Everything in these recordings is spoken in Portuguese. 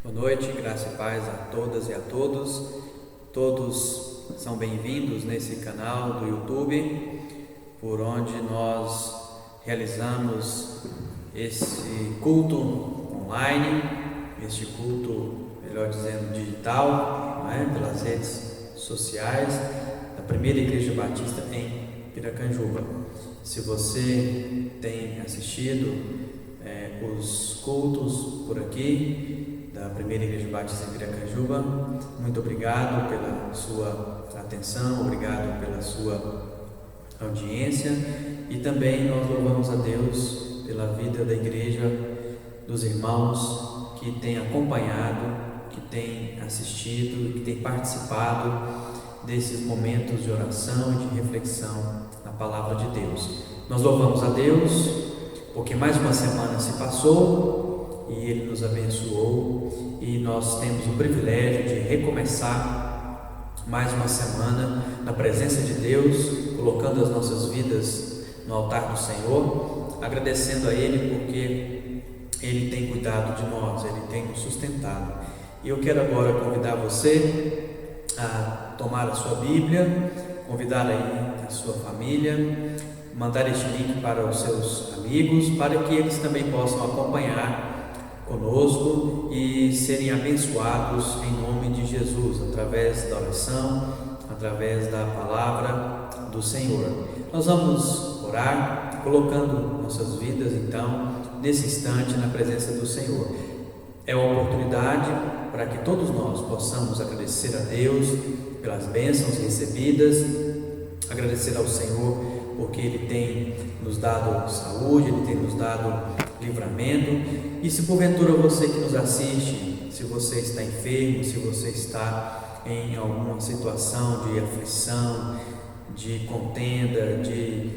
Boa noite, graça e paz a todas e a todos. Todos são bem-vindos nesse canal do YouTube, por onde nós realizamos esse culto online, este culto, melhor dizendo, digital, pelas redes sociais da Primeira Igreja Batista em Piracanjuba. Se você tem assistido os cultos por aqui da Primeira Igreja Batista em Piracanjuba, muito obrigado pela sua atenção, obrigado pela sua audiência, e também nós louvamos a Deus pela vida da igreja, dos irmãos que têm acompanhado, que têm assistido, que têm participado desses momentos de oração e de reflexão na Palavra de Deus. Nós louvamos a Deus porque mais uma semana se passou e Ele nos abençoou, e nós temos o privilégio de recomeçar mais uma semana na presença de Deus, colocando as nossas vidas no altar do Senhor, agradecendo a Ele porque Ele tem cuidado de nós, Ele tem nos sustentado. E eu quero agora convidar você a tomar a sua Bíblia, convidar aí a sua família, mandar este link para os seus amigos, para que eles também possam acompanhar conosco e serem abençoados em nome de Jesus, através da oração, através da palavra do Senhor. Nós vamos orar, colocando nossas vidas então, nesse instante, na presença do Senhor. É uma oportunidade para que todos nós possamos agradecer a Deus pelas bênçãos recebidas, agradecer ao Senhor porque Ele tem nos dado saúde, Ele tem nos dado livramento. E se porventura você que nos assiste, se você está enfermo, se você está em alguma situação de aflição, de contenda, de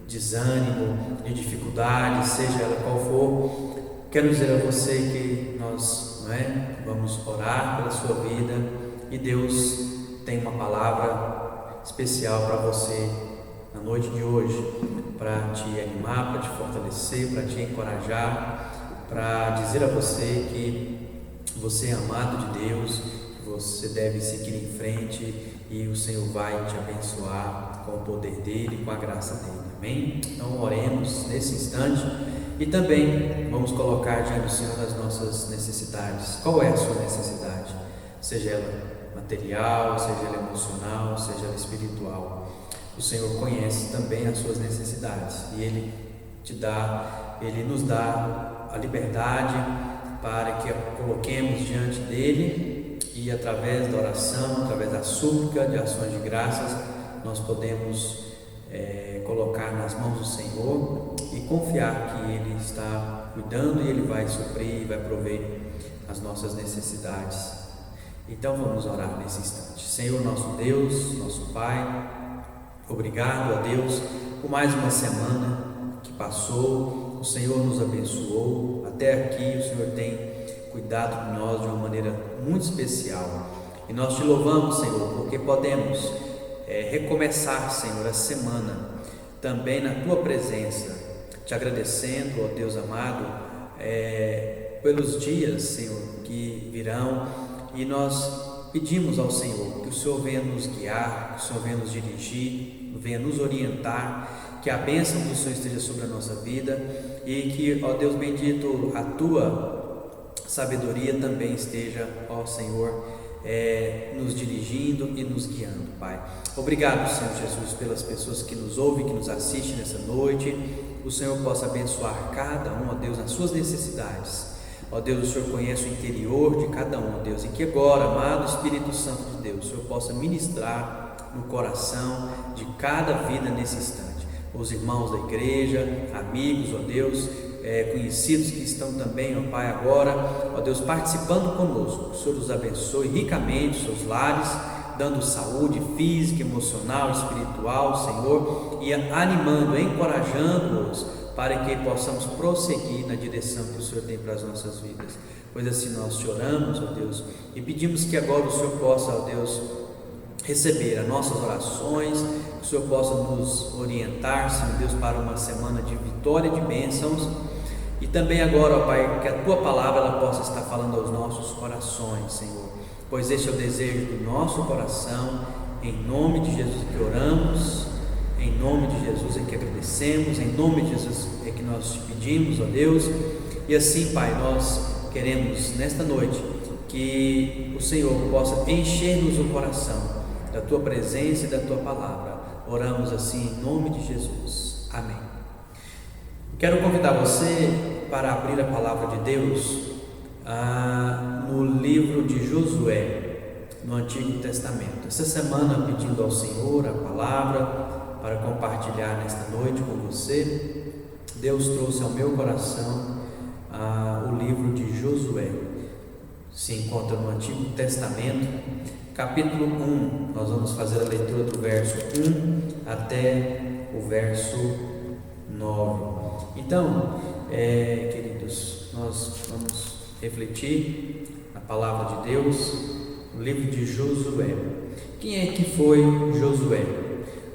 desânimo, de dificuldade, seja ela qual for, quero dizer a você que nós vamos orar pela sua vida, e Deus tem uma palavra especial para você na noite de hoje, para te animar, para te fortalecer, para te encorajar, para dizer a você que você é amado de Deus, que você deve seguir em frente e o Senhor vai te abençoar com o poder dEle, com a graça dEle, amém? Então oremos nesse instante e também vamos colocar diante do Senhor as nossas necessidades. Qual é a sua necessidade? Seja ela material, seja ela emocional, seja ela espiritual. O Senhor conhece também as suas necessidades e Ele nos dá a liberdade para que a coloquemos diante dEle, e através da oração, através da súplica, de ações de graças, nós podemos colocar nas mãos do Senhor e confiar que Ele está cuidando e Ele vai suprir e vai prover as nossas necessidades. Então vamos orar nesse instante. Senhor nosso Deus, nosso Pai, obrigado a Deus por mais uma semana que passou. O Senhor nos abençoou até aqui, o Senhor tem cuidado de nós de uma maneira muito especial, e nós te louvamos, Senhor, porque podemos recomeçar, Senhor, a semana também na tua presença, te agradecendo, ó Deus amado, pelos dias, Senhor, que virão, e nós pedimos ao Senhor que o Senhor venha nos guiar, que o Senhor venha nos dirigir, venha nos orientar, que a bênção do Senhor esteja sobre a nossa vida, e que, ó Deus bendito, a tua sabedoria também esteja, ó Senhor, nos dirigindo e nos guiando, Pai. Obrigado, Senhor Jesus, pelas pessoas que nos ouvem, que nos assistem nessa noite. O Senhor possa abençoar cada um, ó Deus, nas suas necessidades. Ó Deus, o Senhor conhece o interior de cada um, ó Deus, e que agora, amado Espírito Santo de Deus, o Senhor possa ministrar no coração de cada vida nesse instante. Os irmãos da igreja, amigos, ó Deus, conhecidos que estão também, ó Pai, agora, ó Deus, participando conosco. O Senhor os abençoe ricamente, os seus lares, dando saúde física, emocional, espiritual, Senhor, e animando, encorajando-os para que possamos prosseguir na direção que o Senhor tem para as nossas vidas. Pois assim nós te oramos, ó Deus, e pedimos que agora o Senhor possa, ó Deus, receber as nossas orações, que o Senhor possa nos orientar, Senhor Deus, para uma semana de vitória e de bênçãos, e também agora, ó Pai, que a Tua palavra ela possa estar falando aos nossos corações, Senhor, pois esse é o desejo do nosso coração. Em nome de Jesus que oramos, em nome de Jesus é que agradecemos, em nome de Jesus é que nós te pedimos, ó Deus. E assim, Pai, nós queremos nesta noite que o Senhor possa encher-nos o coração da Tua presença e da Tua palavra. Oramos assim em nome de Jesus. Amém. Quero convidar você para abrir a palavra de Deus no livro de Josué, no Antigo Testamento. Essa semana, pedindo ao Senhor a palavra para compartilhar nesta noite com você, Deus trouxe ao meu coração o livro de Josué. Se encontra no Antigo Testamento, capítulo 1. Nós vamos fazer a leitura do verso 1 até o verso 9. Então, queridos, nós vamos refletir na palavra de Deus, no livro de Josué. Quem é que foi Josué?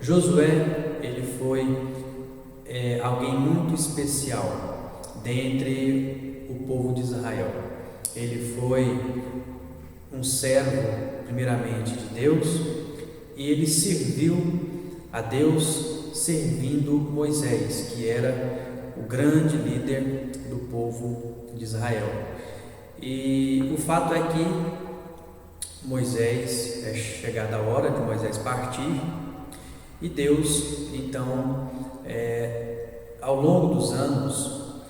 Josué, ele foi alguém muito especial dentre o povo de Israel. Ele foi um servo, primeiramente, de Deus, e ele serviu a Deus servindo Moisés, que era o grande líder do povo de Israel. E o fato é que Moisés, é chegada a hora de Moisés partir, e Deus, então, ao longo dos anos,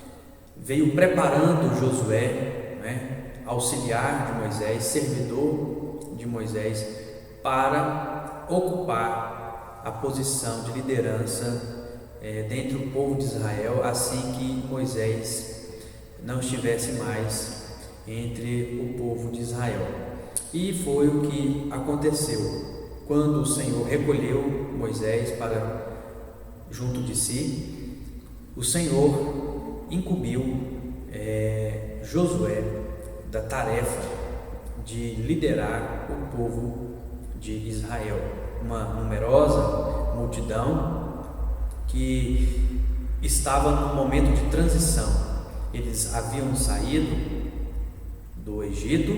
veio preparando Josué, auxiliar de Moisés, servidor de Moisés, para ocupar a posição de liderança dentre o povo de Israel, assim que Moisés não estivesse mais entre o povo de Israel. E foi o que aconteceu quando o Senhor recolheu Moisés para junto de si. O Senhor incumbiu Josué da tarefa de liderar o povo de Israel, uma numerosa multidão que estava num momento de transição. Eles haviam saído do Egito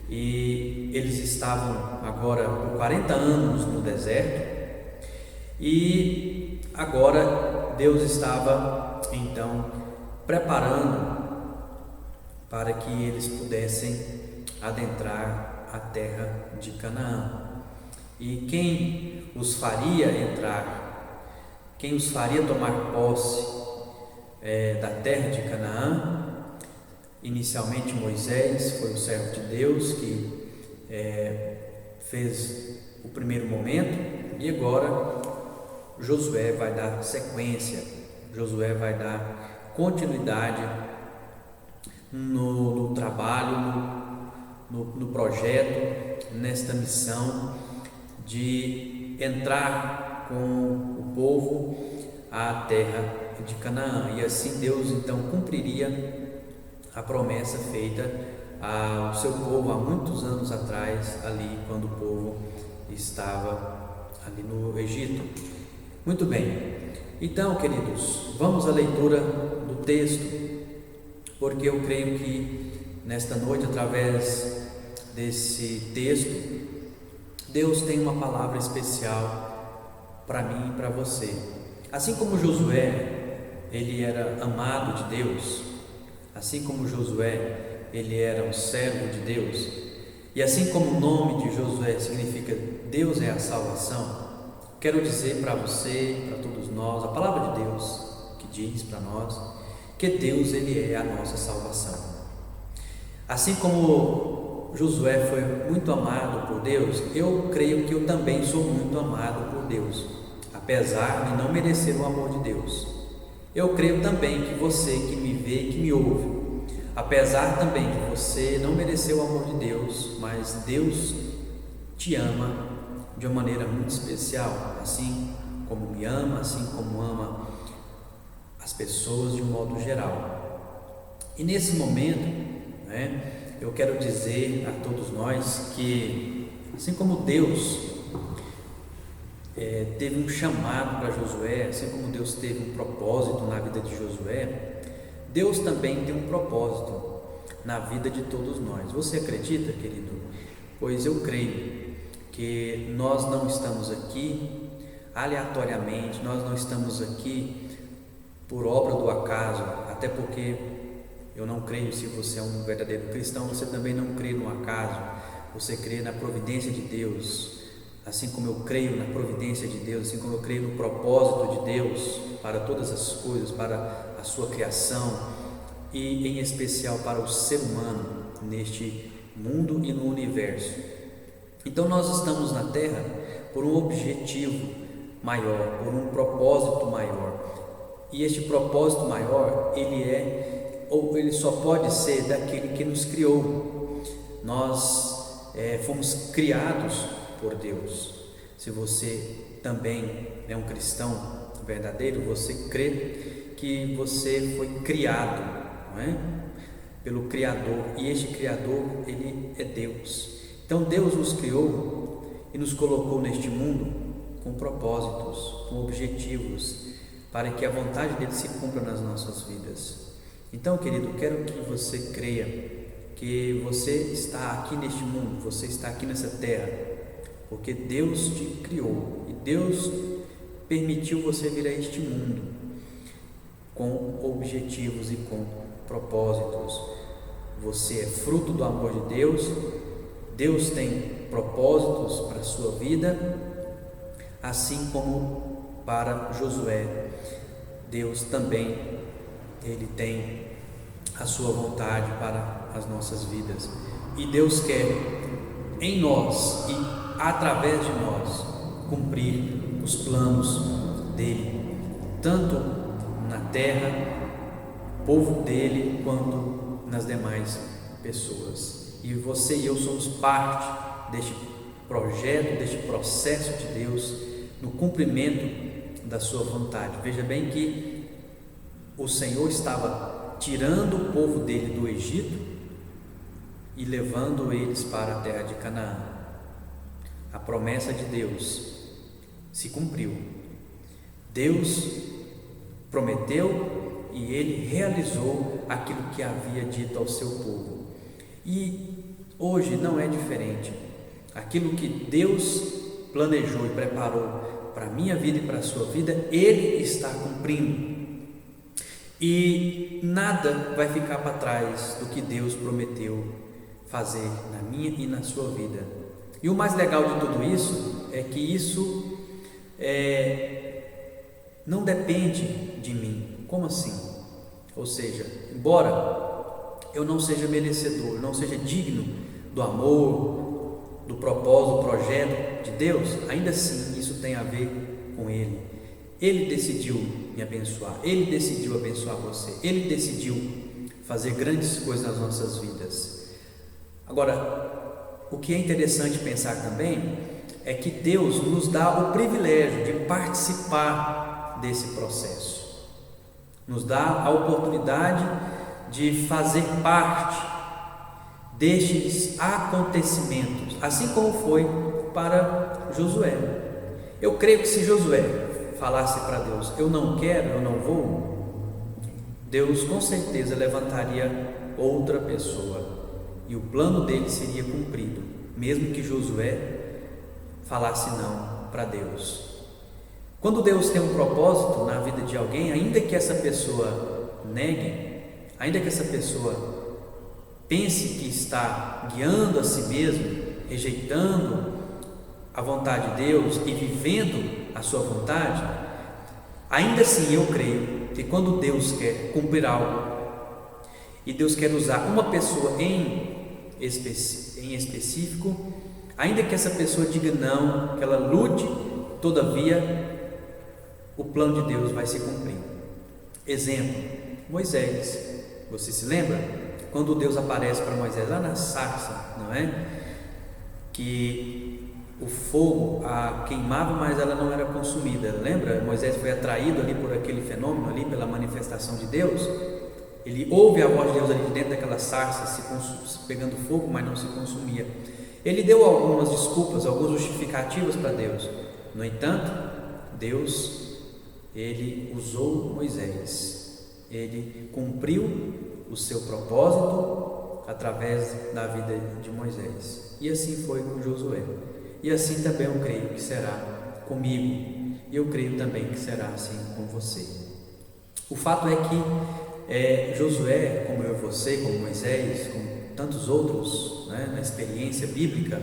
e eles estavam agora por 40 anos no deserto, e agora Deus estava então preparando para que eles pudessem adentrar a terra de Canaã. E quem os faria entrar, quem os faria tomar posse da terra de Canaã? Inicialmente Moisés foi o servo de Deus que fez o primeiro momento, e agora Josué vai dar sequência, Josué vai dar continuidade no trabalho, no projeto, nesta missão de entrar com o povo à terra de Canaã. E assim Deus então cumpriria a promessa feita ao seu povo há muitos anos atrás, ali quando o povo estava ali no Egito. Muito bem, então, queridos, vamos à leitura do texto, porque eu creio que nesta noite, através desse texto, Deus tem uma palavra especial para mim e para você. Assim como Josué, ele era amado de Deus, assim como Josué, ele era um servo de Deus, e assim como o nome de Josué significa Deus é a salvação, quero dizer para você, para todos nós, a palavra de Deus que diz para nós que Deus, ele é a nossa salvação. Assim como Josué foi muito amado por Deus, eu creio que eu também sou muito amado por Deus, apesar de não merecer o amor de Deus. Eu creio também que você que me vê e que me ouve, apesar também de você não merecer o amor de Deus, mas Deus te ama de uma maneira muito especial, assim como me ama, assim como ama as pessoas de um modo geral. E nesse momento, eu quero dizer a todos nós que, assim como Deus teve um chamado para Josué, assim como Deus teve um propósito na vida de Josué, Deus também tem um propósito na vida de todos nós. Você acredita, querido? Pois eu creio que nós não estamos aqui aleatoriamente, nós não estamos aqui por obra do acaso, até porque eu não creio, se você é um verdadeiro cristão, você também não crê no acaso, você crê na providência de Deus, assim como eu creio na providência de Deus, assim como eu creio no propósito de Deus para todas as coisas, para a sua criação e em especial para o ser humano neste mundo e no universo. Então nós estamos na Terra por um objetivo maior, por um propósito maior, e este propósito maior, ele só pode ser daquele que nos criou. Nós fomos criados por Deus. Se você também é um cristão verdadeiro, você crê que você foi criado, não é? Pelo Criador, e este Criador, ele é Deus. Então Deus nos criou e nos colocou neste mundo com propósitos, com objetivos, para que a vontade dele se cumpra nas nossas vidas. Então, querido, quero que você creia que você está aqui neste mundo, você está aqui nessa terra, porque Deus te criou e Deus permitiu você vir a este mundo com objetivos e com propósitos. Você é fruto do amor de Deus, Deus tem propósitos para a sua vida, assim como para Josué, Deus também, ele tem a sua vontade para as nossas vidas, e Deus quer em nós e através de nós cumprir os planos dele, tanto na terra, povo dele, quanto nas demais pessoas. E você e eu somos parte deste projeto, deste processo de Deus no cumprimento da sua vontade. Veja bem que o Senhor estava tirando o povo dele do Egito e levando eles para a terra de Canaã. A promessa de Deus se cumpriu. Deus prometeu e ele realizou aquilo que havia dito ao seu povo. E hoje não é diferente. Aquilo que Deus planejou e preparou para a minha vida e para a sua vida, ele está cumprindo. E nada vai ficar para trás do que Deus prometeu fazer na minha e na sua vida. E o mais legal de tudo isso é que isso não depende de mim. Como assim? Ou seja, embora eu não seja merecedor, não seja digno do amor, do propósito, do projeto de Deus, ainda assim isso tem a ver com Ele. Ele decidiu me abençoar, Ele decidiu abençoar você, Ele decidiu fazer grandes coisas nas nossas vidas. Agora, o que é interessante pensar também é que Deus nos dá o privilégio de participar desse processo, nos dá a oportunidade de fazer parte destes acontecimentos, assim como foi para Josué. Eu creio que se Josué falasse para Deus, eu não quero, eu não vou, Deus com certeza levantaria outra pessoa e o plano dele seria cumprido, mesmo que Josué falasse não para Deus. Quando Deus tem um propósito na vida de alguém, ainda que essa pessoa negue, ainda que essa pessoa pense que está guiando a si mesmo, rejeitando a vontade de Deus e vivendo a sua vontade, ainda assim eu creio que quando Deus quer cumprir algo e Deus quer usar uma pessoa em específico, ainda que essa pessoa diga não, que ela lute, todavia o plano de Deus vai se cumprir. Exemplo, Moisés. Você se lembra? Quando Deus aparece para Moisés lá na sarça, não é? Que o fogo a queimava, mas ela não era consumida. Lembra? Moisés foi atraído ali por aquele fenômeno ali, pela manifestação de Deus. Ele ouve a voz de Deus ali dentro daquela sarça, se pegando fogo, mas não se consumia. Ele deu algumas desculpas, algumas justificativas para Deus. No entanto, Deus, ele usou Moisés. ele cumpriu o seu propósito através da vida de Moisés. E assim foi com Josué. E assim também eu creio que será comigo. E eu creio também que será assim com você. O fato é que Josué, como eu e você, como Moisés, como tantos outros, né, na experiência bíblica,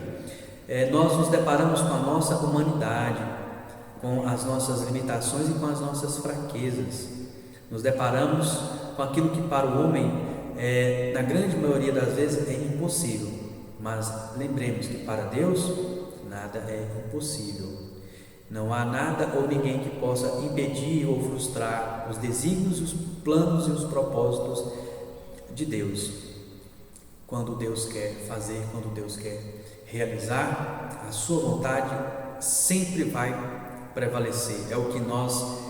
nós nos deparamos com a nossa humanidade, com as nossas limitações e com as nossas fraquezas. Nos deparamos com aquilo que para o homem, na grande maioria das vezes, é impossível. Mas lembremos que para Deus nada é impossível. Não há nada ou ninguém que possa impedir ou frustrar os desígnios, os planos e os propósitos de Deus. Quando Deus quer fazer, quando Deus quer realizar, a sua vontade sempre vai prevalecer. É o que nós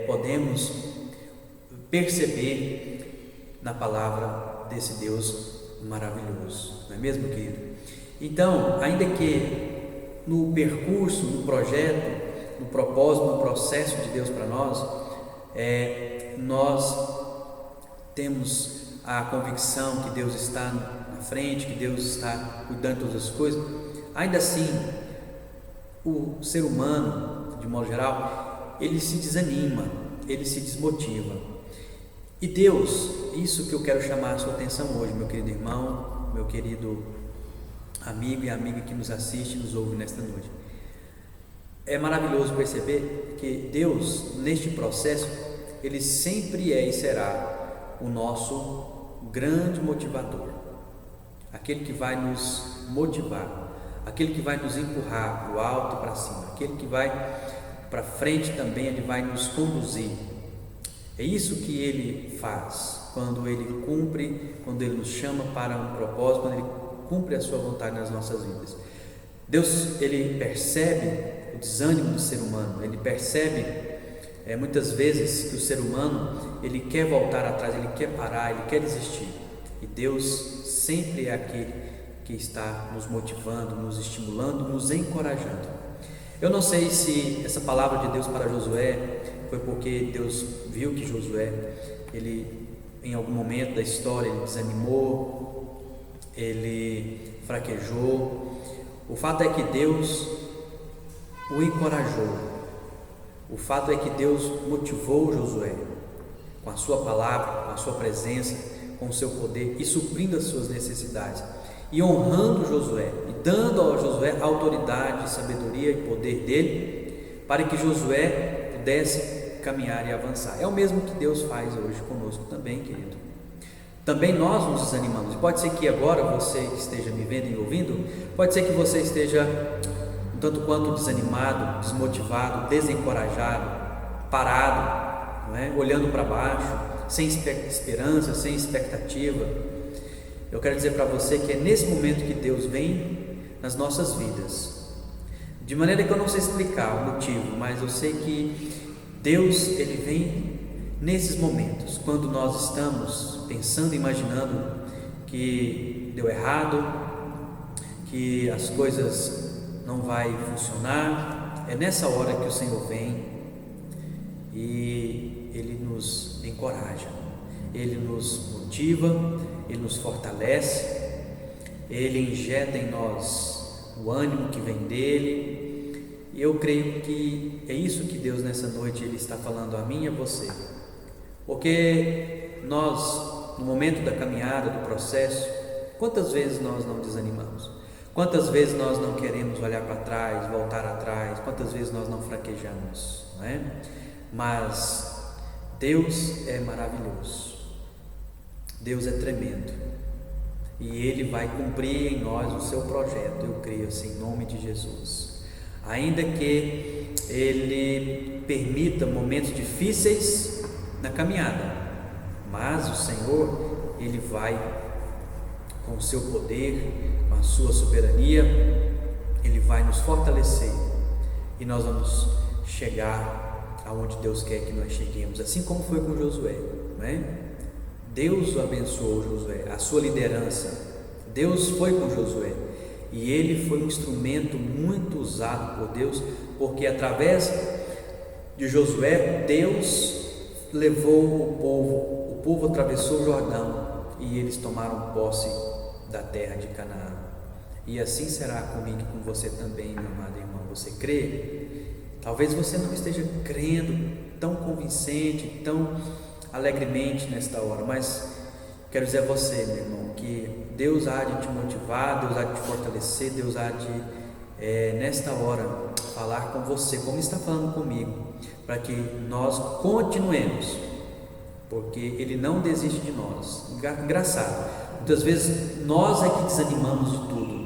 podemos perceber na palavra desse Deus maravilhoso, não é mesmo, querido? Então, ainda que no percurso, no projeto, no propósito, no processo de Deus para nós, nós temos a convicção que Deus está na frente, que Deus está cuidando de todas as coisas. Ainda assim, o ser humano, de modo geral, ele se desanima, ele se desmotiva. E Deus, isso que eu quero chamar a sua atenção hoje, meu querido irmão, meu querido amigo e amiga que nos assiste e nos ouve nesta noite. É maravilhoso perceber que Deus, neste processo, Ele sempre é e será o nosso grande motivador, aquele que vai nos motivar, aquele que vai nos empurrar para o alto e para cima, aquele que vai para frente também, Ele vai nos conduzir. É isso que Ele faz quando Ele cumpre, quando Ele nos chama para um propósito, quando Ele cumpre a sua vontade nas nossas vidas. Deus, Ele percebe o desânimo do ser humano, Ele percebe muitas vezes que o ser humano, ele quer voltar atrás, ele quer parar, ele quer desistir. E Deus sempre é aquele que está nos motivando, nos estimulando, nos encorajando. Eu não sei se essa palavra de Deus para Josué foi porque Deus viu que Josué, ele em algum momento da história, ele desanimou, ele fraquejou. O fato é que Deus o encorajou. O fato é que Deus motivou Josué com a sua palavra, com a sua presença, com o seu poder e suprindo as suas necessidades e honrando Josué e dando a Josué a autoridade, sabedoria e poder dele para que Josué pudesse caminhar e avançar. É o mesmo que Deus faz hoje conosco também, querido. Também nós nos desanimamos. Pode ser que agora você que esteja me vendo e ouvindo, pode ser que você esteja tanto quanto desanimado, desmotivado, desencorajado, parado, não é? Olhando para baixo, sem esperança, sem expectativa. Eu quero dizer para você que é nesse momento que Deus vem nas nossas vidas, de maneira que eu não sei explicar o motivo, mas eu sei que Deus, Ele vem nesses momentos, quando nós estamos pensando, imaginando que deu errado, que as coisas não vai funcionar. É nessa hora que o Senhor vem e Ele nos encoraja, Ele nos motiva, Ele nos fortalece, Ele injeta em nós o ânimo que vem dEle. E eu creio que é isso que Deus nessa noite Ele está falando a mim e a você, porque nós, no momento da caminhada, do processo, quantas vezes nós não desanimamos? Quantas vezes nós não queremos olhar para trás, voltar atrás? Quantas vezes nós não fraquejamos, não é? Mas Deus é maravilhoso, Deus é tremendo e Ele vai cumprir em nós o seu projeto, eu creio assim, em nome de Jesus. Ainda que Ele permita momentos difíceis na caminhada, mas o Senhor, Ele vai com o seu poder, com a sua soberania, Ele vai nos fortalecer e nós vamos chegar aonde Deus quer que nós cheguemos, assim como foi com Josué, não é? Deus abençoou Josué, a sua liderança, Deus foi com Josué e ele foi um instrumento muito usado por Deus, porque através de Josué, Deus levou o povo atravessou o Jordão e eles tomaram posse da terra de Canaã. E assim será comigo e com você também, meu amado irmão. Você crê? Talvez você não esteja crendo tão convincente, tão alegremente nesta hora, mas quero dizer a você, meu irmão, que Deus há de te motivar, Deus há de te fortalecer, Deus há de nesta hora falar com você, como está falando comigo, para que nós continuemos, porque Ele não desiste de nós. Engraçado, muitas vezes nós é que desanimamos de tudo,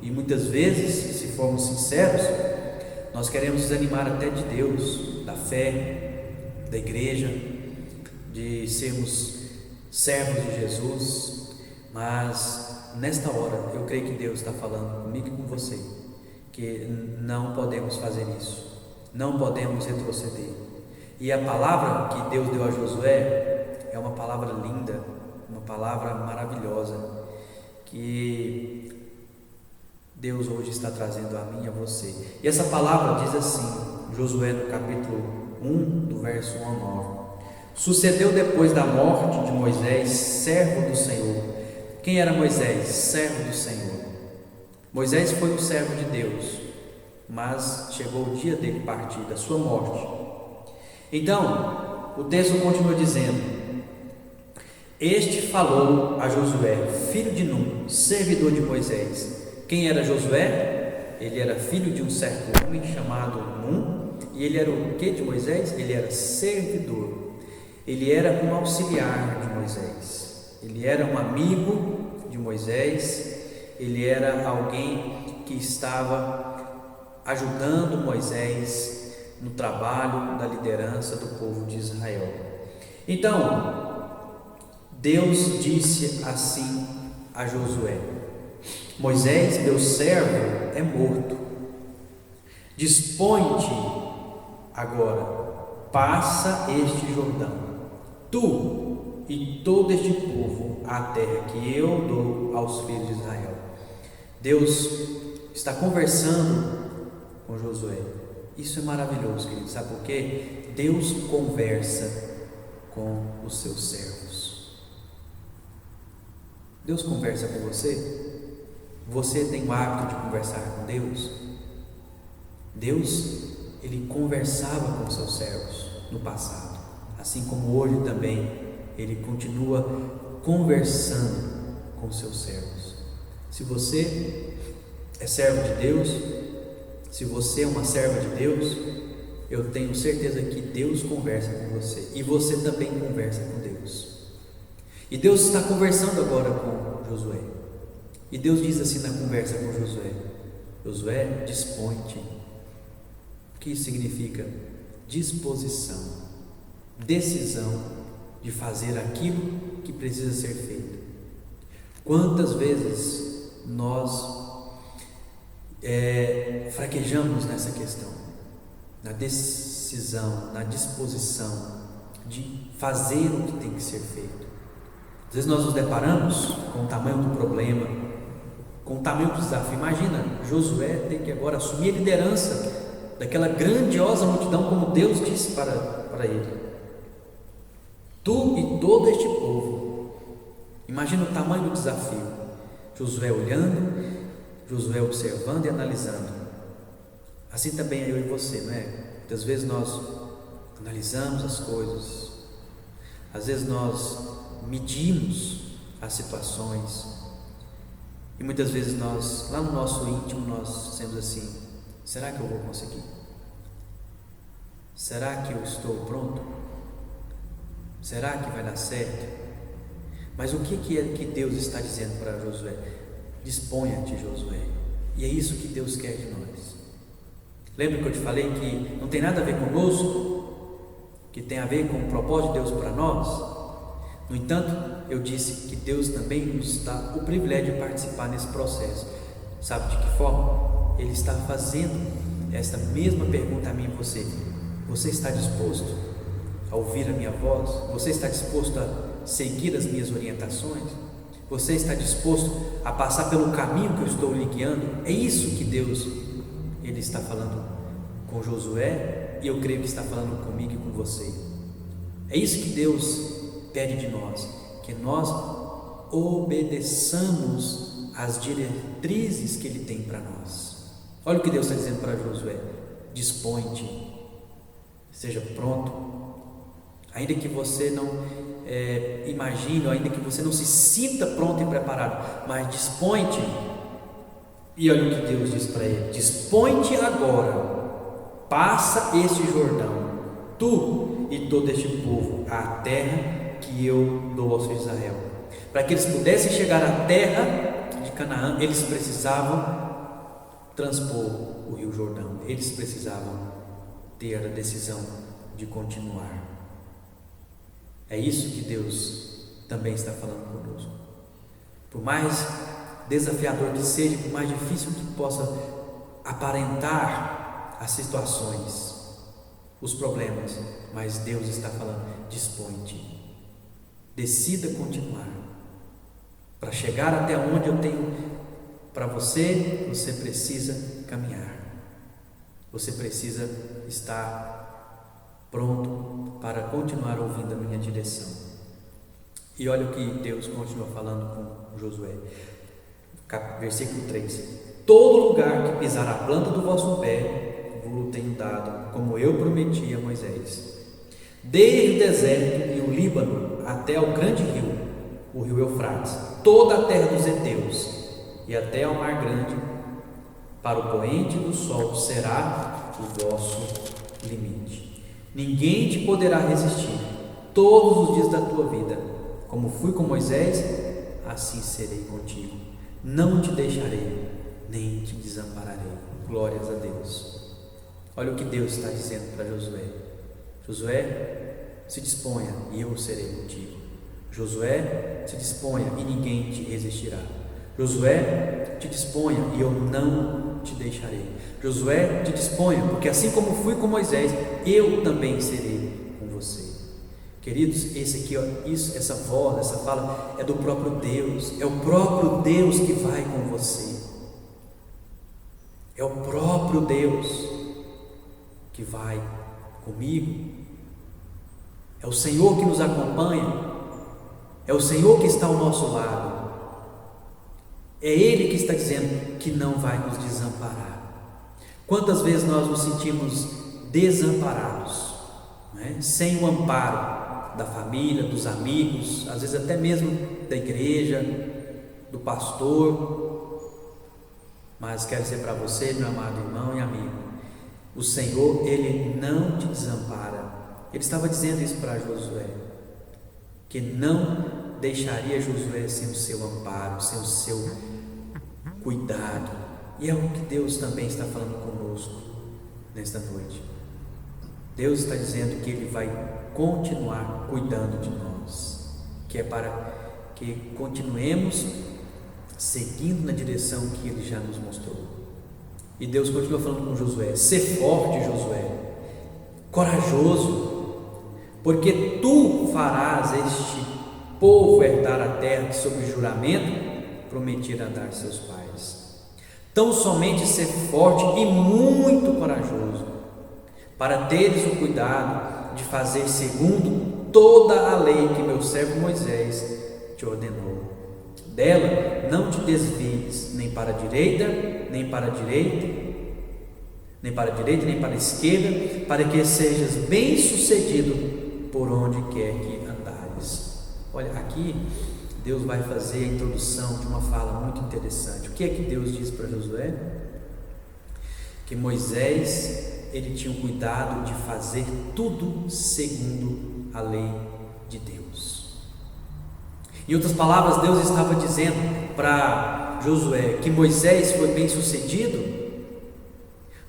e muitas vezes, se formos sinceros, nós queremos desanimar até de Deus, da fé, da igreja, de sermos servos de Jesus. Mas nesta hora eu creio que Deus está falando comigo e com você, que não podemos fazer isso, não podemos retroceder. E a palavra que Deus deu a Josué é uma palavra linda, uma palavra maravilhosa, que Deus hoje está trazendo a mim e a você. E essa palavra diz assim, Josué no capítulo 1, do verso 1 ao 9: Sucedeu depois da morte de Moisés, servo do Senhor. Quem era Moisés? Servo do Senhor. Moisés foi um servo de Deus, mas chegou o dia dele partir, da sua morte. Então, o texto continua dizendo: Este falou a Josué, filho de Num, servidor de Moisés. Quem era Josué? Ele era filho de um certo homem chamado Num. E ele era o que de Moisés? Ele era servidor. Ele era um auxiliar de Moisés. Ele era um amigo de Moisés. Ele era alguém que estava ajudando Moisés no trabalho da liderança do povo de Israel. Então, Deus disse assim a Josué: Moisés, meu servo, é morto. Dispõe-te agora, passa este Jordão, tu e todo este povo, à terra que eu dou aos filhos de Israel. Deus está conversando com Josué. Isso é maravilhoso, querido. Sabe por quê? Deus conversa com os seus servos. Deus conversa com você. Você tem o hábito de conversar com Deus? Deus, Ele conversava com os seus servos no passado, assim como hoje também Ele continua conversando com os seus servos. Se você é servo de Deus, se você é uma serva de Deus, eu tenho certeza que Deus conversa com você, e você também conversa com Deus. E Deus está conversando agora com Josué. E Deus diz assim na conversa com Josué: Josué, dispõe-te. O que isso significa? Disposição, decisão de fazer aquilo que precisa ser feito. Quantas vezes nós fraquejamos nessa questão, na decisão, na disposição de fazer o que tem que ser feito. Às vezes nós nos deparamos com o tamanho do problema, com o tamanho do desafio. Imagina, Josué tem que agora assumir a liderança daquela grandiosa multidão, como Deus disse para ele: tu e todo este povo. Imagina o tamanho do desafio. Josué olhando, Josué observando e analisando. Assim também é eu e você, não é? Muitas vezes nós analisamos as coisas, às vezes nós medimos as situações, e muitas vezes nós, lá no nosso íntimo, nós dizemos assim: será que eu vou conseguir? Será que eu estou pronto? Será que vai dar certo? Mas o que é que Deus está dizendo para Josué? Disponha-te, Josué. E é isso que Deus quer de nós. Lembra que eu te falei que não tem nada a ver conosco, que tem a ver com o propósito de Deus para nós? No entanto, eu disse que Deus também nos dá o privilégio de participar nesse processo. Sabe de que forma? Ele está fazendo esta mesma pergunta a mim e você. Você está disposto a ouvir a minha voz? Você está disposto a seguir as minhas orientações? Você está disposto a passar pelo caminho que eu estou lhe guiando? É isso que Deus, Ele está falando com Josué, e eu creio que está falando comigo e com você. É isso que Deus pede de nós, que nós obedeçamos às diretrizes que Ele tem para nós. Olha o que Deus está dizendo para Josué: dispõe-te, seja pronto, ainda que você não imagine, ou ainda que você não se sinta pronto e preparado, mas dispõe-te. E olha o que Deus diz para ele: dispõe-te agora, passa este Jordão, tu e todo este povo, à terra que eu dou aos filhos de Israel. Para que eles pudessem chegar à terra de Canaã, eles precisavam transpor o rio Jordão, eles precisavam ter a decisão de continuar. É isso que Deus também está falando conosco. Por mais desafiador que seja, por mais difícil que possa aparentar as situações, os problemas, mas Deus está falando: dispõe-te, decida continuar. Para chegar até onde eu tenho para você, você precisa caminhar, você precisa estar pronto para continuar ouvindo a minha direção. E olha o que Deus continua falando com Josué, versículo 3: todo lugar que pisar a planta do vosso pé, vos tenho dado, como eu prometi a Moisés, desde o deserto e o Líbano até ao grande rio, o rio Eufrates, toda a terra dos heteus e até ao mar grande, para o poente do sol será o vosso limite. Ninguém te poderá resistir todos os dias da tua vida. Como fui com Moisés, assim serei contigo. Não te deixarei, nem te desampararei. Glórias a Deus. Olha o que Deus está dizendo para Josué: Josué, se disponha e eu serei contigo. Josué, se disponha e ninguém te resistirá. Josué, te disponha e eu não te deixarei. Josué, te disponha, porque assim como fui com Moisés, eu também serei com você. Queridos, esse aqui, essa voz, essa fala é do próprio Deus. É o próprio Deus que vai com você. É o próprio Deus que vai comigo. É o Senhor que nos acompanha. É o Senhor que está ao nosso lado. É Ele que está dizendo que não vai nos desamparar. Quantas vezes nós nos sentimos desamparados, não é? Sem o amparo da família, dos amigos, às vezes até mesmo da igreja, do pastor. Mas quero dizer para você, meu amado irmão e amigo, o Senhor, Ele não te desampara. Ele estava dizendo isso para Josué, que não deixaria Josué sem o seu amparo, sem o seu cuidado. E é o que Deus também está falando conosco nesta noite. Deus está dizendo que Ele vai continuar cuidando de nós, que é para que continuemos seguindo na direção que Ele já nos mostrou. E Deus continua falando com Josué: ser forte, Josué, corajoso, porque tu farás este povo herdar a terra que sob juramento prometera dar seus pais. Tão somente ser forte e muito corajoso, para teres o cuidado de fazer segundo toda a lei que meu servo Moisés te ordenou. Dela não te desvies nem para a direita, nem para a esquerda, para que sejas bem sucedido por onde quer que andares. Olha, aqui Deus vai fazer a introdução de uma fala muito interessante. O que é que Deus diz para Josué? Que Moisés, ele tinha o cuidado de fazer tudo segundo a lei de Deus. Em outras palavras, Deus estava dizendo para Josué que Moisés foi bem sucedido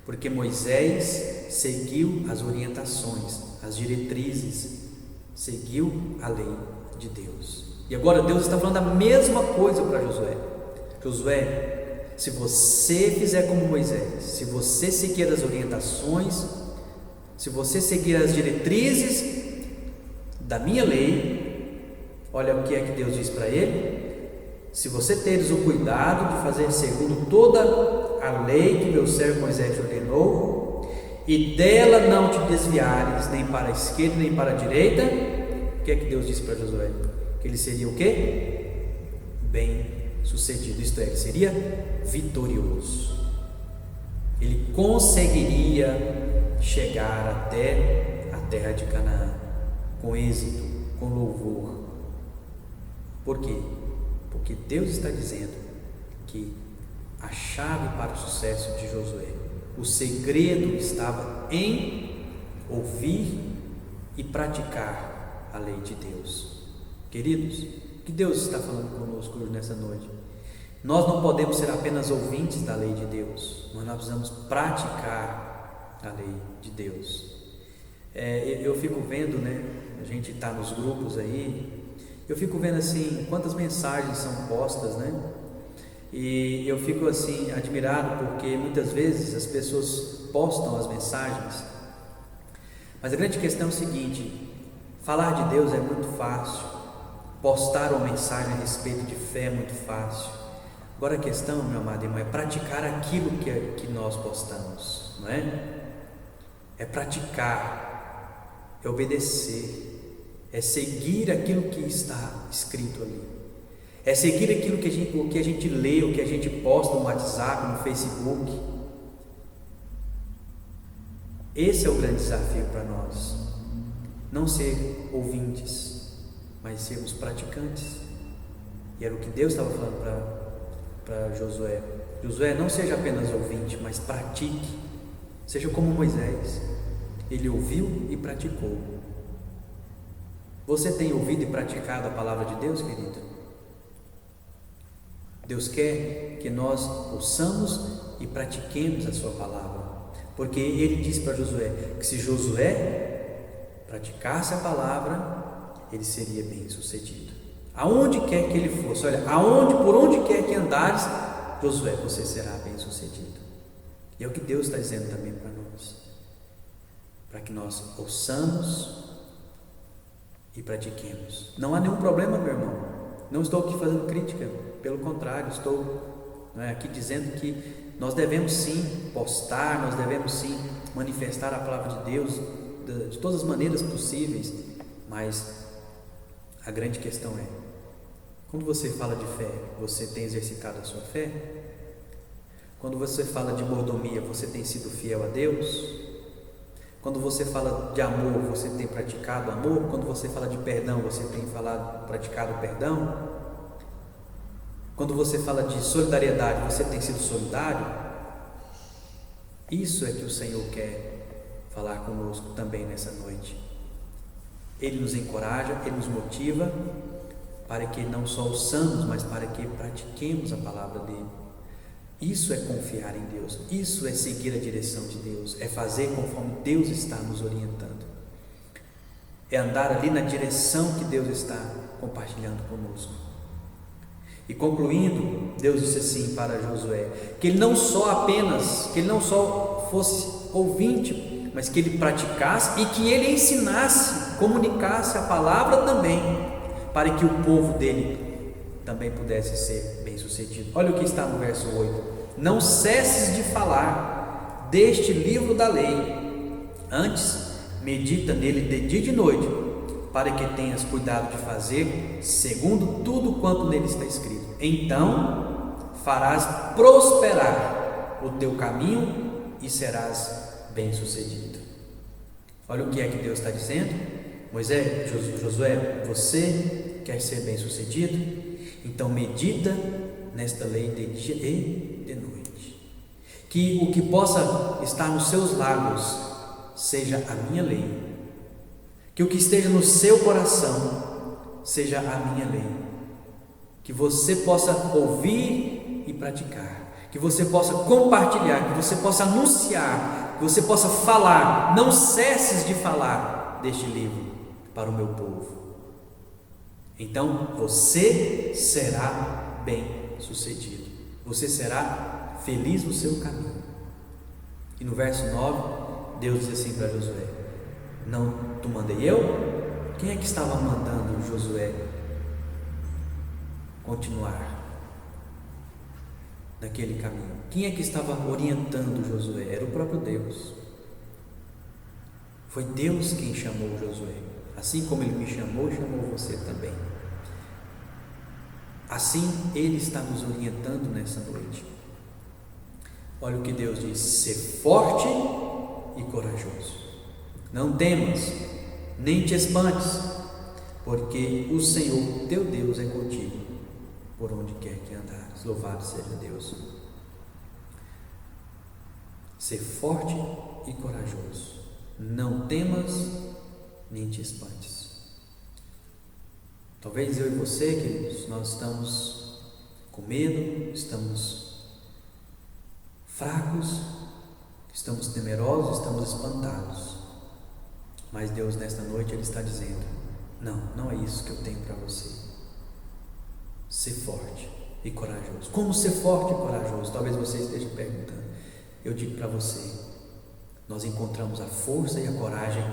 porque Moisés seguiu as orientações, as diretrizes, seguiu a lei de Deus. E agora Deus está falando a mesma coisa para Josué. Josué, se você fizer como Moisés, se você seguir as orientações, se você seguir as diretrizes da minha lei, olha o que é que Deus diz para ele: se você teres o cuidado de fazer segundo toda a lei que meu servo Moisés te ordenou, e dela não te desviares, nem para a esquerda, nem para a direita, o que é que Deus disse para Josué? Que ele seria o quê? Bem sucedido, isto é, ele seria vitorioso. Ele conseguiria chegar até a terra de Canaã com êxito, com louvor. Por quê? Porque Deus está dizendo que a chave para o sucesso de Josué, o segredo estava em ouvir e praticar a lei de Deus. Queridos, o que Deus está falando conosco hoje nessa noite? Nós não podemos ser apenas ouvintes da lei de Deus, mas nós precisamos praticar a lei de Deus. Eu fico vendo, né? A gente está nos grupos aí, eu fico vendo assim quantas mensagens são postas, né? E eu fico assim admirado porque muitas vezes as pessoas postam as mensagens, mas a grande questão é o seguinte: falar de Deus é muito fácil, postar uma mensagem a respeito de fé é muito fácil. Agora a questão, meu amado irmão, é praticar aquilo que nós postamos, não é? É praticar, é obedecer, é seguir aquilo que está escrito ali, é seguir aquilo que a gente lê, o que a gente posta no WhatsApp, no Facebook. Esse é o grande desafio para nós, não ser ouvintes, mas sermos praticantes. E era o que Deus estava falando para Josué: Josué, não seja apenas ouvinte, mas pratique, seja como Moisés, ele ouviu e praticou. Você tem ouvido e praticado a palavra de Deus, querido? Deus quer que nós ouçamos e pratiquemos a sua palavra, porque ele disse para Josué que se Josué praticasse a palavra, ele seria bem sucedido. Aonde quer que ele fosse, olha, por onde quer que andares, Josué, você será bem sucedido. E é o que Deus está dizendo também para nós, para que nós ouçamos e pratiquemos. Não há nenhum problema, meu irmão, não estou aqui fazendo crítica, pelo contrário, estou aqui dizendo que nós devemos sim postar, nós devemos sim manifestar a palavra de Deus de todas as maneiras possíveis, mas a grande questão é: quando você fala de fé, você tem exercitado a sua fé? Quando você fala de mordomia, você tem sido fiel a Deus? Quando você fala de amor, você tem praticado amor? Quando você fala de perdão, você tem praticado perdão? Quando você fala de solidariedade, você tem sido solidário? Isso é que o Senhor quer falar conosco também nessa noite. Ele nos encoraja, Ele nos motiva para que não só ouçamos, mas para que pratiquemos a palavra dEle. Isso é confiar em Deus, isso é seguir a direção de Deus, é fazer conforme Deus está nos orientando, é andar ali na direção que Deus está compartilhando conosco. E concluindo, Deus disse assim para Josué, que ele não só fosse ouvinte, mas que ele praticasse e que ele ensinasse, comunicasse a palavra também, para que o povo dele também pudesse ser bem sucedido. Olha o que está no verso 8: não cesses de falar deste livro da lei, antes medita nele de dia e de noite, para que tenhas cuidado de fazer segundo tudo quanto nele está escrito. Então farás prosperar o teu caminho e serás bem sucedido. Olha o que é que Deus está dizendo: Moisés, Josué, você quer ser bem sucedido? Então medita nesta lei de dia e de noite, que o que possa estar nos seus lábios seja a minha lei, que o que esteja no seu coração seja a minha lei, que você possa ouvir e praticar, que você possa compartilhar, que você possa anunciar, que você possa falar. Não cesses de falar deste livro para o meu povo. Então você será bem sucedido, você será feliz no seu caminho. E no verso 9, Deus diz assim para Josué: não tu mandei eu? Quem é que estava mandando Josué continuar naquele caminho? Quem é que estava orientando Josué? Era o próprio Deus. Foi Deus quem chamou Josué. Assim como Ele me chamou, chamou você também. Assim Ele está nos orientando nessa noite. Olha o que Deus diz: ser forte e corajoso. Não temas, nem te espantes, porque o Senhor teu Deus é contigo, por onde quer que andares. Louvado seja Deus. Ser forte e corajoso. Não temas, nem te espantes. Talvez eu e você, queridos, nós estamos com medo, estamos fracos, estamos temerosos, estamos espantados. Mas Deus, nesta noite, Ele está dizendo: não é isso que eu tenho para você. Ser forte e corajoso. Como ser forte e corajoso? Talvez você esteja perguntando. Eu digo para você: nós encontramos a força e a coragem,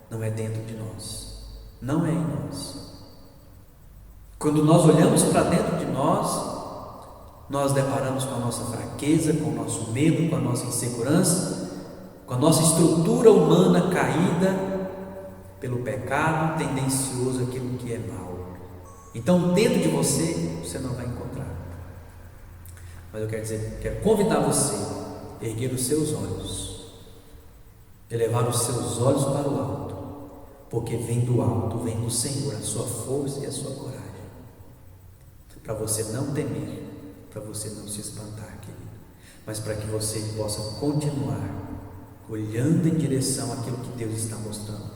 não é dentro de nós, não é em nós. Quando nós olhamos para dentro de nós deparamos com a nossa fraqueza, com o nosso medo, com a nossa insegurança, com a nossa estrutura humana caída pelo pecado, tendencioso àquilo que é mal. Então, dentro de você não vai encontrar. Mas eu quero convidar você a erguer os seus olhos, elevar os seus olhos para o alto, porque vem do alto, vem do Senhor a sua força e a sua coragem, para você não temer, para você não se espantar, querido, mas para que você possa continuar olhando em direção àquilo que Deus está mostrando.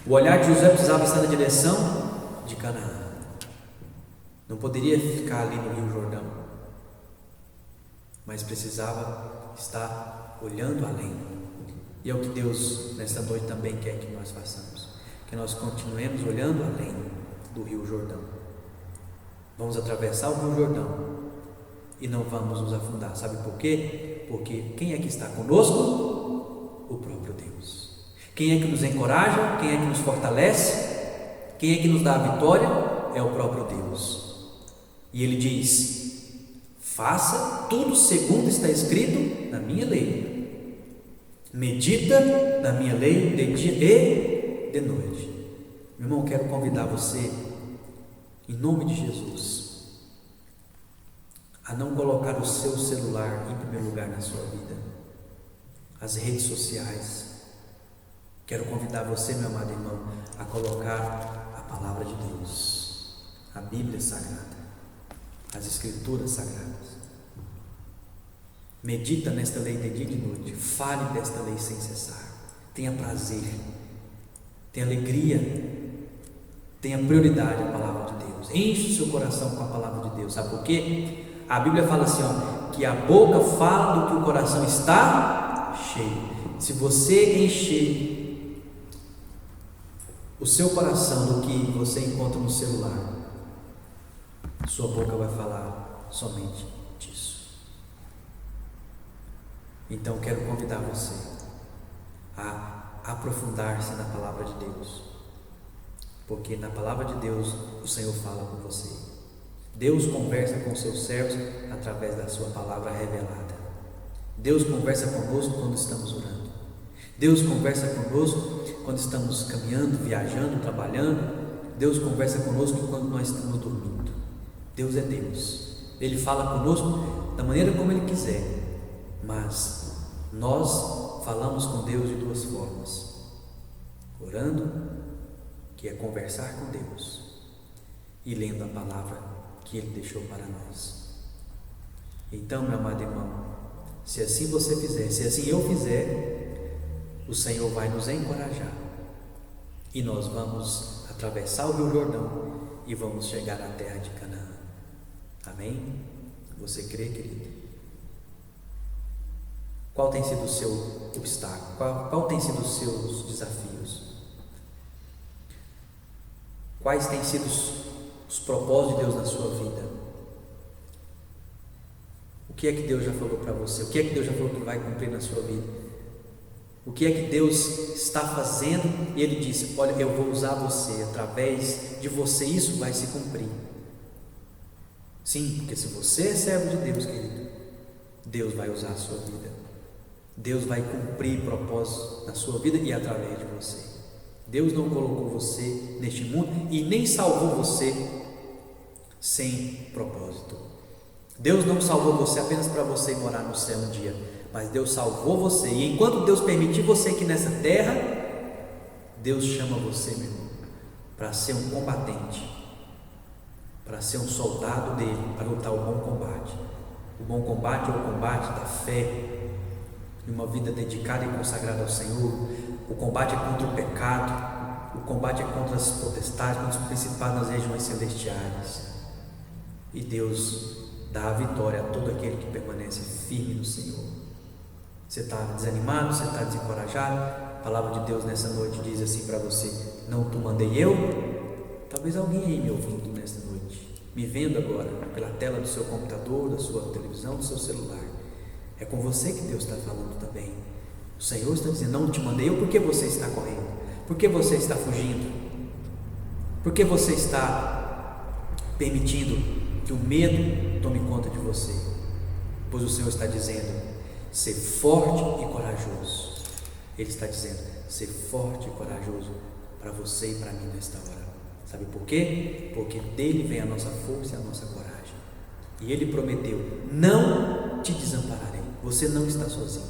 O olhar de José precisava estar na direção de Canaã, não poderia ficar ali no Rio Jordão, mas precisava estar olhando além. E é o que Deus nesta noite também quer que nós façamos, que nós continuemos olhando além do Rio Jordão. Vamos atravessar o Rio Jordão e não vamos nos afundar. Sabe por quê? Porque quem é que está conosco? O próprio Deus. Quem é que nos encoraja? Quem é que nos fortalece? Quem é que nos dá a vitória? É o próprio Deus. E Ele diz: faça tudo segundo está escrito na minha lei. Medita na minha lei de dia e de noite. Meu irmão, quero convidar você, em nome de Jesus, a não colocar o seu celular em primeiro lugar na sua vida, as redes sociais. Quero convidar você, meu amado irmão, a colocar a palavra de Deus, a Bíblia Sagrada, as Escrituras Sagradas. Medita nesta lei de dia e de noite, fale desta lei sem cessar, tenha prazer, tenha alegria, tenha prioridade a palavra de Deus, enche o seu coração com a palavra de Deus. Sabe por quê? A Bíblia fala assim, que a boca fala do que o coração está cheio. Se você encher o seu coração do que você encontra no celular, sua boca vai falar somente disso. Então quero convidar você a aprofundar-se na palavra de Deus, porque na palavra de Deus o Senhor fala com você. Deus conversa com seus servos através da sua palavra revelada. Deus conversa conosco quando estamos orando. Deus conversa conosco quando estamos caminhando, viajando, trabalhando. Deus conversa conosco quando nós estamos dormindo. Deus é Deus. Ele fala conosco da maneira como Ele quiser, mas nós falamos com Deus de duas formas: orando, que é conversar com Deus, e lendo a palavra que Ele deixou para nós. Então, meu amado irmão, se assim você fizer, se assim eu fizer, o Senhor vai nos encorajar e nós vamos atravessar o Rio Jordão e vamos chegar à terra de Canaã. Amém? Você crê, querido? Qual tem sido o seu obstáculo? Qual tem sido os seus desafios? Quais têm sido os propósitos de Deus na sua vida? O que é que Deus já falou para você? O que é que Deus já falou que vai cumprir na sua vida? O que é que Deus está fazendo? E Ele disse: olha, eu vou usar você, através de você isso vai se cumprir. Sim, porque se você é servo de Deus, querido, Deus vai usar a sua vida. Deus vai cumprir propósitos na sua vida e através de você. Deus não colocou você neste mundo e nem salvou você sem propósito. Deus não salvou você apenas para você morar no céu um dia, mas Deus salvou você, e enquanto Deus permitir você aqui nessa terra, Deus chama você, meu irmão, para ser um combatente, para ser um soldado dele, para lutar o bom combate. O bom combate é o combate da fé, de uma vida dedicada e consagrada ao Senhor. O combate é contra o pecado, o combate é contra as potestades, contra os principados nas regiões celestiais. E Deus dá a vitória a todo aquele que permanece firme no Senhor. Você está desanimado, você está desencorajado? A palavra de Deus nessa noite diz assim para você: não te mandei eu? Talvez alguém aí me ouvindo nessa noite, me vendo agora pela tela do seu computador, da sua televisão, do seu celular. É com você que Deus está falando também. O Senhor está dizendo: não te mandei eu. Por que você está correndo? Por que você está fugindo? Por que você está permitindo que o medo tome conta de você? Pois o Senhor está dizendo: ser forte e corajoso. Ele está dizendo: ser forte e corajoso para você e para mim nesta hora. Sabe por quê? Porque dele vem a nossa força e a nossa coragem. E ele prometeu: não te desampararei. Você não está sozinho.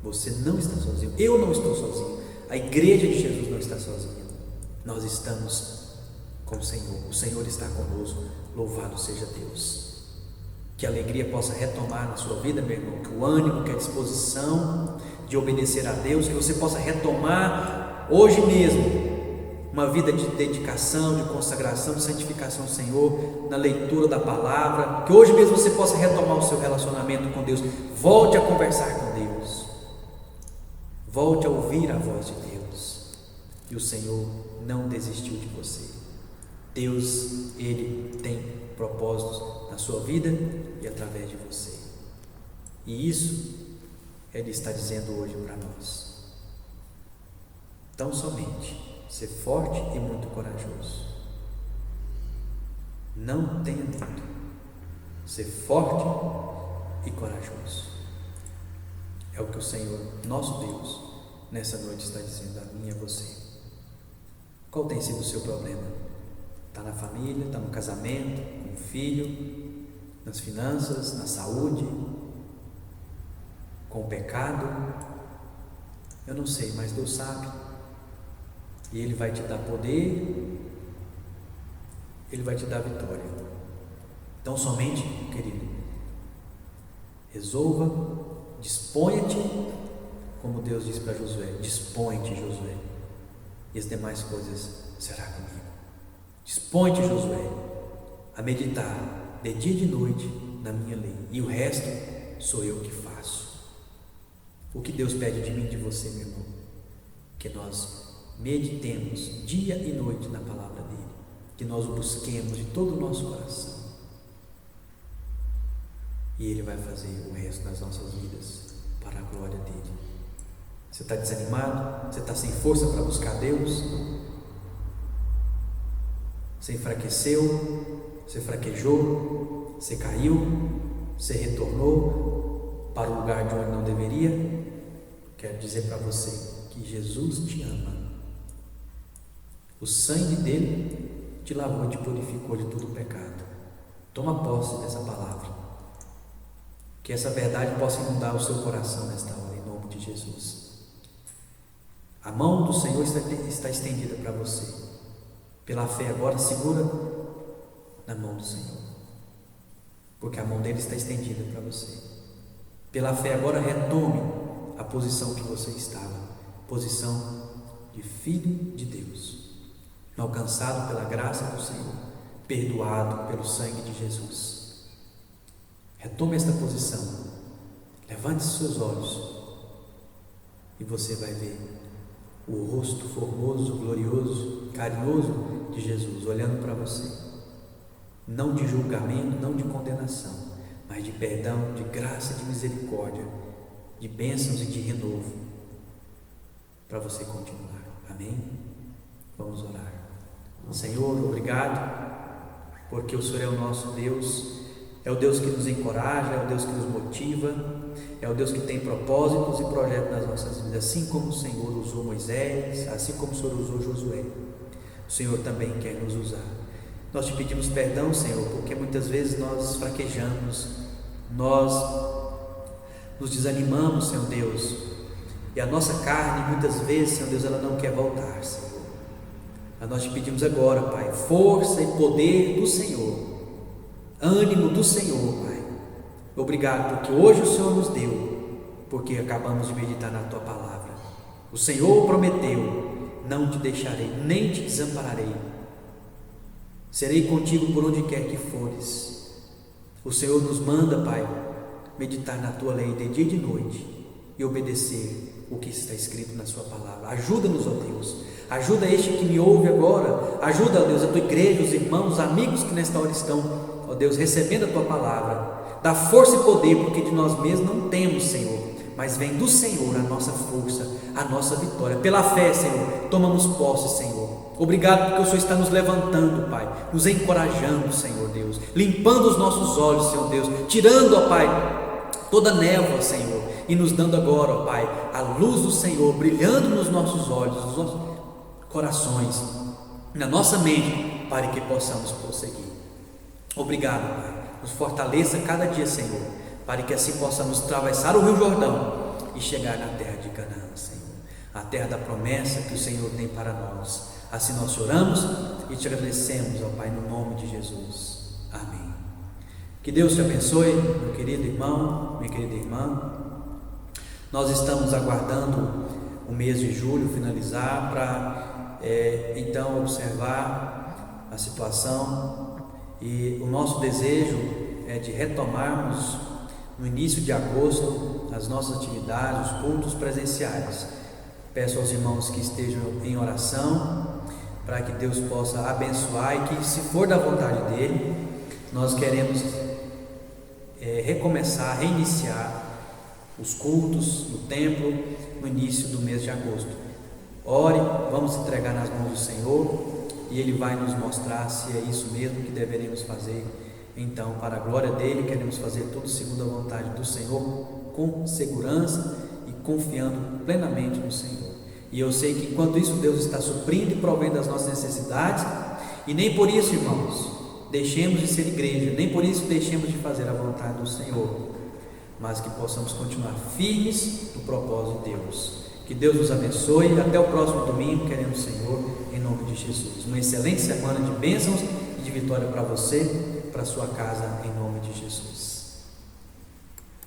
Você não está sozinho. Eu não estou sozinho. A igreja de Jesus não está sozinha. Nós estamos com o Senhor. O Senhor está conosco. Louvado seja Deus. Que a alegria possa retomar na sua vida, meu irmão. Que o ânimo, que a disposição de obedecer a Deus, que você possa retomar hoje mesmo uma vida de dedicação, de consagração, de santificação ao Senhor, na leitura da palavra. Que hoje mesmo você possa retomar o seu relacionamento com Deus. Volte a conversar com Deus. Volte a ouvir a voz de Deus. E o Senhor não desistiu de você. Deus, Ele tem propósitos na sua vida e através de você. E isso Ele está dizendo hoje para nós. Tão somente ser forte e muito corajoso. Não tenha medo. Ser forte e corajoso. É o que o Senhor, nosso Deus, nessa noite está dizendo a mim e a você. Qual tem sido o seu problema? Está na família, está no casamento, com o filho, nas finanças, na saúde, com o pecado? Eu não sei, mas Deus sabe. E Ele vai te dar poder, Ele vai te dar vitória. Então somente, querido, resolva, disponha-te, como Deus disse para Josué: dispõe-te, Josué, e as demais coisas será comigo. Dispõe-te, Josué, a meditar de dia e de noite na minha lei, e o resto sou eu que faço. O que Deus pede de mim e de você, meu irmão? Que nós meditemos dia e noite na palavra dele, que nós o busquemos de todo o nosso coração, e ele vai fazer o resto das nossas vidas para a glória dele. Você está desanimado? Você está sem força para buscar Deus? Você enfraqueceu? Você fraquejou? Você caiu? Você retornou para o lugar de onde não deveria? Quero dizer para você que Jesus te ama. O sangue dele te lavou e te purificou de todo o pecado. Toma posse dessa palavra. Que essa verdade possa inundar o seu coração nesta hora, em nome de Jesus. A mão do Senhor está estendida para você. Pela fé agora, segura na mão do Senhor, porque a mão dele está estendida para você. Pela fé agora, retome a posição que você estava, posição de filho de Deus, alcançado pela graça do Senhor, perdoado pelo sangue de Jesus. Retome esta posição, levante seus olhos e você vai ver o rosto formoso, glorioso, carinhoso de Jesus olhando para você, não de julgamento, não de condenação, mas de perdão, de graça, de misericórdia, de bênçãos e de renovo, para você continuar. Amém? Vamos orar. Senhor, obrigado, porque o Senhor é o nosso Deus, É o Deus que nos encoraja, é o Deus que nos motiva, é o Deus que tem propósitos e projetos nas nossas vidas, assim como o Senhor usou Moisés, assim como o Senhor usou Josué. O Senhor também quer nos usar. Nós te pedimos perdão, Senhor, porque muitas vezes nós fraquejamos, nós nos desanimamos, Senhor Deus, e a nossa carne muitas vezes, Senhor Deus, ela não quer voltar, Senhor. Mas nós te pedimos agora, Pai, força e poder do Senhor, ânimo do Senhor, Pai. Obrigado porque hoje o Senhor nos deu, porque acabamos de meditar na Tua palavra. O Senhor prometeu: não te deixarei, nem te desampararei, serei contigo por onde quer que fores. O Senhor nos manda, Pai, meditar na Tua lei de dia e de noite e obedecer o que está escrito na Sua palavra. Ajuda-nos, ó Deus, ajuda este que me ouve agora, ajuda, ó Deus, a Tua igreja, os irmãos, os amigos que nesta hora estão, ó Deus, recebendo a Tua palavra. Dá força e poder, porque de nós mesmos não temos, Senhor, mas vem do Senhor a nossa força, a nossa vitória. Pela fé, Senhor, tomamos posse, Senhor. Obrigado porque o Senhor está nos levantando, Pai, nos encorajando, Senhor Deus, limpando os nossos olhos, Senhor Deus, tirando, ó Pai, toda névoa, Senhor, e nos dando agora, ó Pai, a luz do Senhor brilhando nos nossos olhos, nos nossos corações, na nossa mente, para que possamos prosseguir. Obrigado, Pai. Nos fortaleça cada dia, Senhor, para que assim possamos atravessar o Rio Jordão e chegar na terra de Canaã, Senhor, a terra da promessa que o Senhor tem para nós. Assim nós oramos e te agradecemos, ó Pai, no nome de Jesus. Amém. Que Deus te abençoe, meu querido irmão, minha querida irmã. Nós estamos aguardando o mês de julho finalizar para então observar a situação, e o nosso desejo é de retomarmos no início de agosto as nossas atividades, os cultos presenciais. Peço aos irmãos que estejam em oração para que Deus possa abençoar e que, se for da vontade dele, nós queremos recomeçar, reiniciar os cultos no templo no início do mês de agosto. Ore, vamos entregar nas mãos do Senhor e Ele vai nos mostrar se é isso mesmo que deveremos fazer. Então, para a glória dele, queremos fazer tudo segundo a vontade do Senhor, com segurança e confiando plenamente no Senhor. E eu sei que enquanto isso Deus está suprindo e provendo as nossas necessidades, e nem por isso, irmãos, deixemos de ser igreja, nem por isso deixemos de fazer a vontade do Senhor, mas que possamos continuar firmes no propósito de Deus. Que Deus nos abençoe. Até o próximo domingo, queremos, Senhor, em nome de Jesus. Uma excelente semana de bênçãos e de vitória para você, para a sua casa, em nome de Jesus.